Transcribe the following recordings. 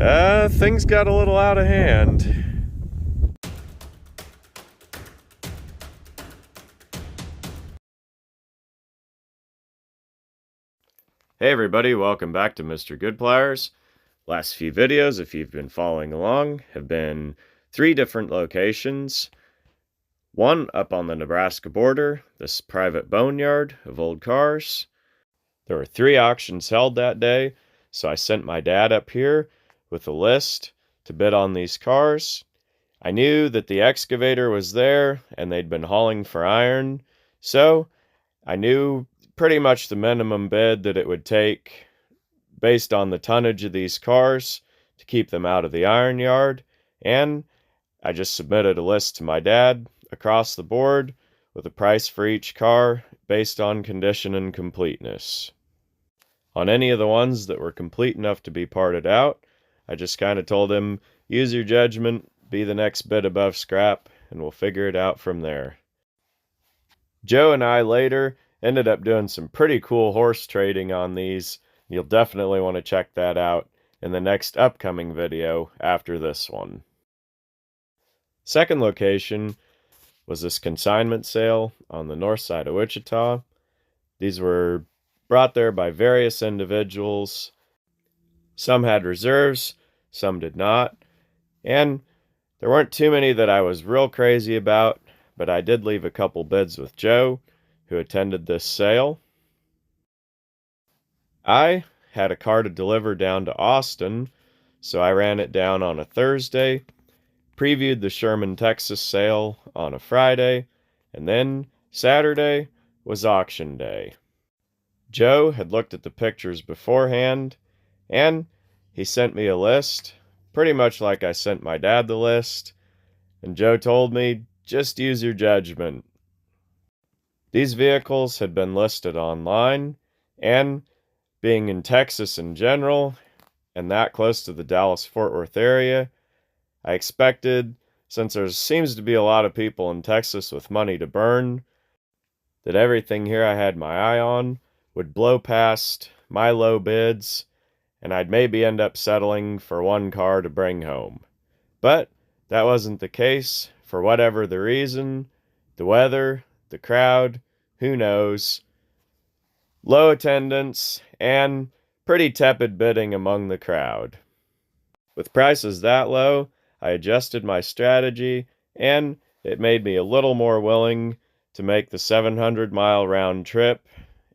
Things got a little out of hand. Hey everybody, welcome back to Mr. Goodpliers. Last few videos, if you've been following along, have been 3 different locations. One up on the Nebraska border, this private boneyard of old cars. There were 3 auctions held that day, so I sent my dad up here with a list to bid on these cars. I knew that the excavator was there and they'd been hauling for iron, so I knew pretty much the minimum bid that it would take based on the tonnage of these cars to keep them out of the iron yard, and I just submitted a list to my dad across the board with a price for each car based on condition and completeness. On any of the ones that were complete enough to be parted out, I just kind of told him, use your judgment, be the next bid above scrap, and we'll figure it out from there. Joe and I later ended up doing some pretty cool horse trading on these. You'll definitely want to check that out in the next upcoming video after this one. Second location was this consignment sale on the north side of Wichita. These were brought there by various individuals. Some had reserves, some did not, and there weren't too many that I was real crazy about, but I did leave a couple bids with Joe, who attended this sale. I had a car to deliver down to Austin, so I ran it down on a Thursday, previewed the Sherman, Texas sale on a Friday, and then Saturday was auction day. Joe had looked at the pictures beforehand, and he sent me a list, pretty much like I sent my dad the list, and Joe told me, just use your judgment. These vehicles had been listed online, and being in Texas in general, and that close to the Dallas-Fort Worth area, I expected, since there seems to be a lot of people in Texas with money to burn, that everything here I had my eye on would blow past my low bids, and I'd maybe end up settling for one car to bring home. But that wasn't the case, for whatever the reason, the weather, the crowd, who knows, low attendance, and pretty tepid bidding among the crowd. With prices that low, I adjusted my strategy, and it made me a little more willing to make the 700-mile round trip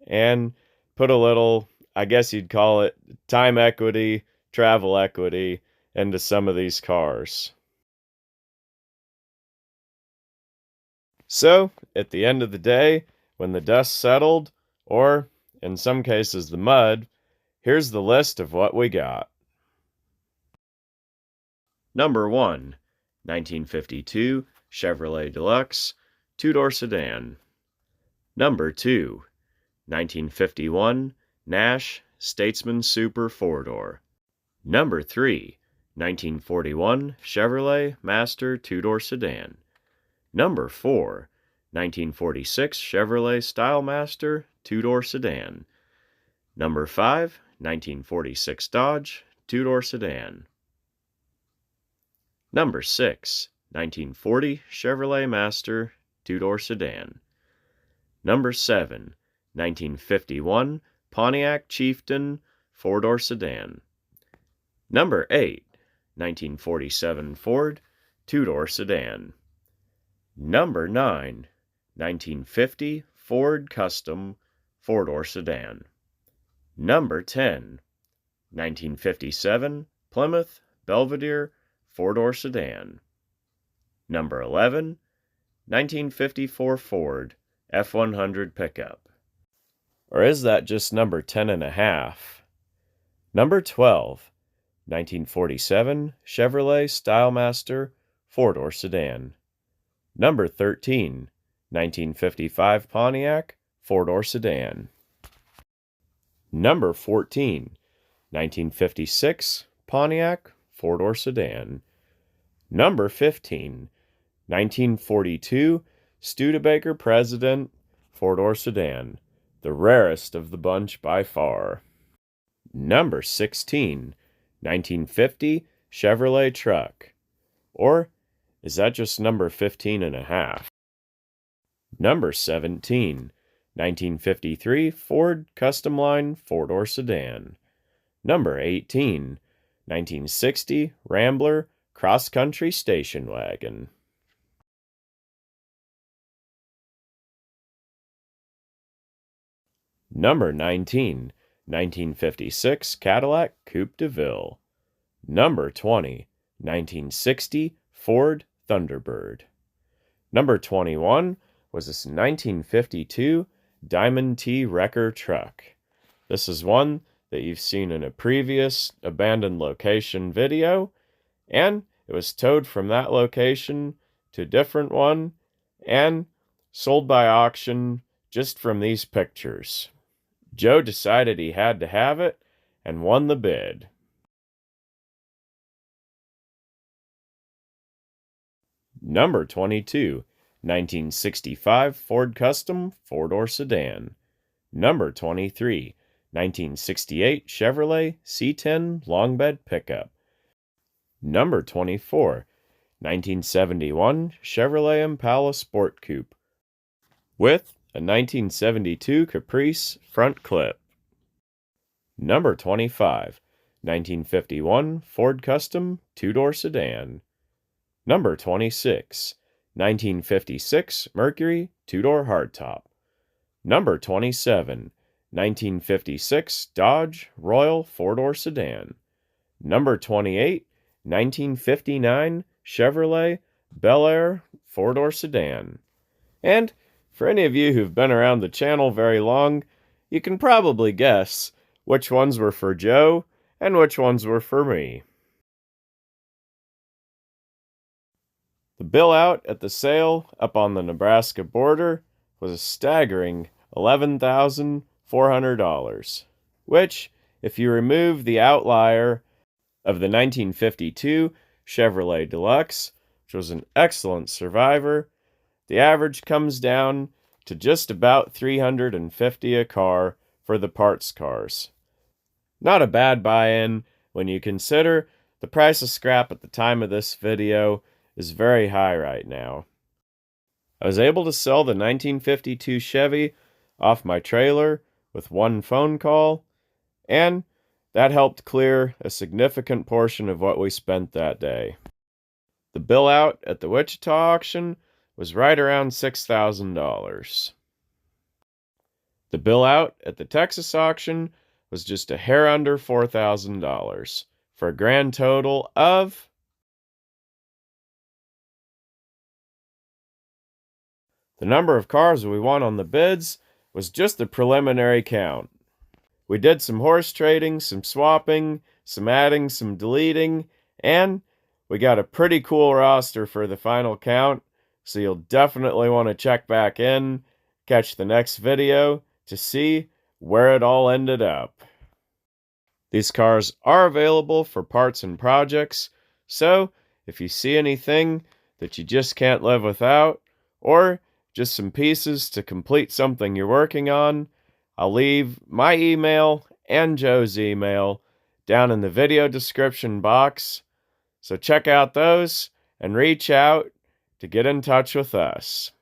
and put a little, I guess you'd call it, time equity, travel equity into some of these cars. So, at the end of the day, when the dust settled, or in some cases the mud, here's the list of what we got. Number 1, 1952 Chevrolet Deluxe 2-door sedan. Number 2, 1951 Nash Statesman Super 4-door. Number 3, 1941 Chevrolet Master 2-door sedan. Number 4, 1946 Chevrolet Stylemaster 2-door sedan. Number 5, 1946 Dodge 2-door sedan. Number 6, 1940 Chevrolet Master 2-door sedan. Number 7, 1951 Pontiac Chieftain 4-door sedan. Number 8, 1947 Ford 2-door sedan. Number 9, 1950 Ford Custom 4-door sedan. Number 10, 1957 Plymouth Belvedere 4-door sedan. Number 11, 1954 Ford F100 pickup. Or is that just number 10 and a half? Number 12, 1947 Chevrolet Stylemaster 4-door sedan. Number 13, 1955 Pontiac 4-door sedan. Number 14, 1956 Pontiac 4-door sedan. Number 15, 1942 Studebaker President 4-door sedan, the rarest of the bunch by far. Number 16, 1950 Chevrolet truck. Or is that just number 15 and a half? Number 17, 1953 Ford Custom Line four-door sedan. Number 18, 1960 Rambler cross-country station wagon. Number 19, 1956 Cadillac Coupe de Ville. Number 20, 1960 Ford Thunderbird. Number 21 was this 1952 Diamond T Wrecker truck. This is one that you've seen in a previous abandoned location video, and it was towed from that location to a different one and sold by auction just from these pictures. Joe decided he had to have it and won the bid. Number 22, 1965 Ford Custom four-door sedan. Number 23, 1968 Chevrolet C10 long bed pickup. Number 24, 1971 Chevrolet Impala Sport Coupe with a 1972 Caprice front clip. Number 25, 1951 Ford Custom two-door sedan. Number 26, 1956 Mercury two-door hardtop. Number 27, 1956 Dodge Royal four-door sedan. Number 28, 1959 Chevrolet Bel Air four-door sedan. And for any of you who've been around the channel very long, you can probably guess which ones were for Joe and which ones were for me. The bill out at the sale up on the Nebraska border was a staggering $11,400, which, if you remove the outlier of the 1952 Chevrolet Deluxe, which was an excellent survivor, the average comes down to just about $350 a car for the parts cars. Not a bad buy-in when you consider the price of scrap at the time of this video is very high right now. I was able to sell the 1952 Chevy off my trailer with one phone call, and that helped clear a significant portion of what we spent that day. The bill out at the Wichita auction was right around $6,000. The bill out at the Texas auction was just a hair under $4,000, for a grand total of the number of cars we won on the bids was just the preliminary count. We did some horse trading, some swapping, some adding, some deleting, and we got a pretty cool roster for the final count, so you'll definitely want to check back in, catch the next video to see where it all ended up. These cars are available for parts and projects, so if you see anything that you just can't live without, or just some pieces to complete something you're working on, I'll leave my email and Joe's email down in the video description box, so check out those and reach out to get in touch with us.